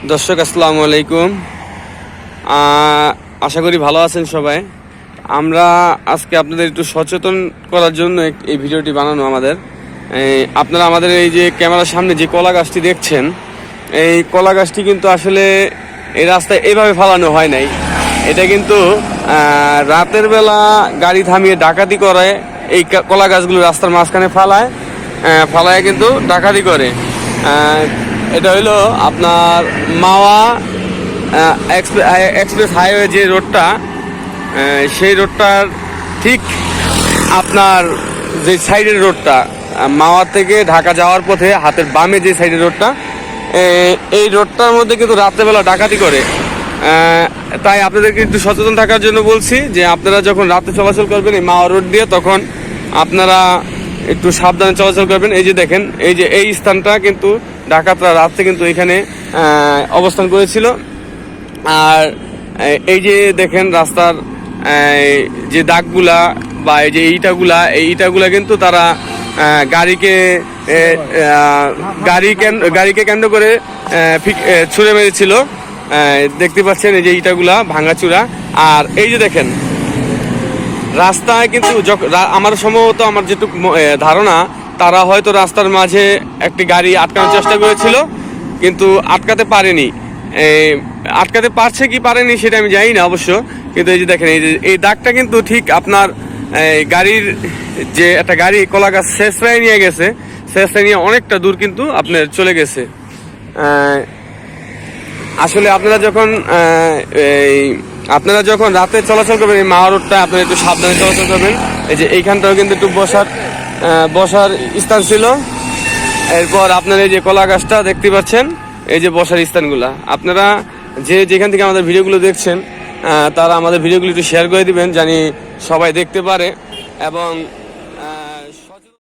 দর্শক আসসালামু আলাইকুম। আশা করি ভালো আছেন সবাই। আমরা আজকে আপনাদের একটু সচেতন করার জন্য এই ভিডিওটি বানানো আমাদের। আপনারা আমাদের এই যে ক্যামেরার সামনে যে কলা গাছটি দেখছেন, এই কলা গাছটি কিন্তু আসলে এই রাস্তায় এইভাবে ফালানো হয় নাই। এটা কিন্তু রাতের বেলা গাড়ি থামিয়ে ডাকাতি করে এই কলা গাছগুলো রাস্তার মাঝখানে ফালায় কিন্তু ডাকাতি করে। এটা হইলো আপনার মাওয়া এক্সপ্রেস হাইওয়ে যে রোডটা, সেই রোডটার ঠিক আপনার যে সাইডের রোডটা মাওয়া থেকে ঢাকা যাওয়ার পথে হাতের বামে যে সাইডের রোডটা, এই রোডটার মধ্যে কিন্তু রাত্রেবেলা ডাকাতি করে। তাই আপনাদেরকে একটু সচেতন থাকার জন্য বলছি যে আপনারা যখন রাতে চলাচল করবেন এই মাওয়া রোড দিয়ে, তখন আপনারা একটু সাবধানে চলাচল করবেন। এই যে দেখেন, এই যে এই স্থানটা কিন্তু ডাকাতরা রাতে কিন্তু এখানে অবস্থান করেছিল। আর এই যে দেখেন রাস্তার যে দাগগুলা বা এই যে ইটাগুলা কিন্তু তারা গাড়িকে কেন্দ্র করে ছুঁড়ে মেরেছিল। দেখতে পাচ্ছেন এই যে ইটাগুলা ভাঙাচুরা। আর এই যে দেখেন রাস্তায় কিন্তু আমার সম্ভবত আমার যেটুকু ধারণা, তারা হয়তো রাস্তার মাঝে একটি গাড়ি আটকানোর চেষ্টা করেছিল, কিন্তু আটকাতে পারেনি। আটকাতে পারছে কি পারেনি সেটা আমি জানি না অবশ্য, কিন্তু এই যে দেখেন এই দাগটা কিন্তু ঠিক আপনার গাড়ির যে একটা গাড়ি কলা গাছ শেষরায় নিয়ে গেছে, শেষরায় নিয়ে অনেকটা দূর কিন্তু আপনার চলে গেছে। আসলে আপনারা যখন রাতে চলাচল করবেন এই মাওয়া রোডটা, আপনারা একটু সাবধানে চলাচল করবেন। এই যে এইখানটাও কিন্তু একটু বসার স্থান ছিল। এরপর আপনার এই যে কলা গাছটা দেখতে পাচ্ছেন, এই যে বসার স্থানগুলা, আপনারা যেখান থেকে আমাদের ভিডিওগুলো দেখছেন তারা আমাদের ভিডিওগুলো একটু শেয়ার করে দিবেন, জানি সবাই দেখতে পারে। এবং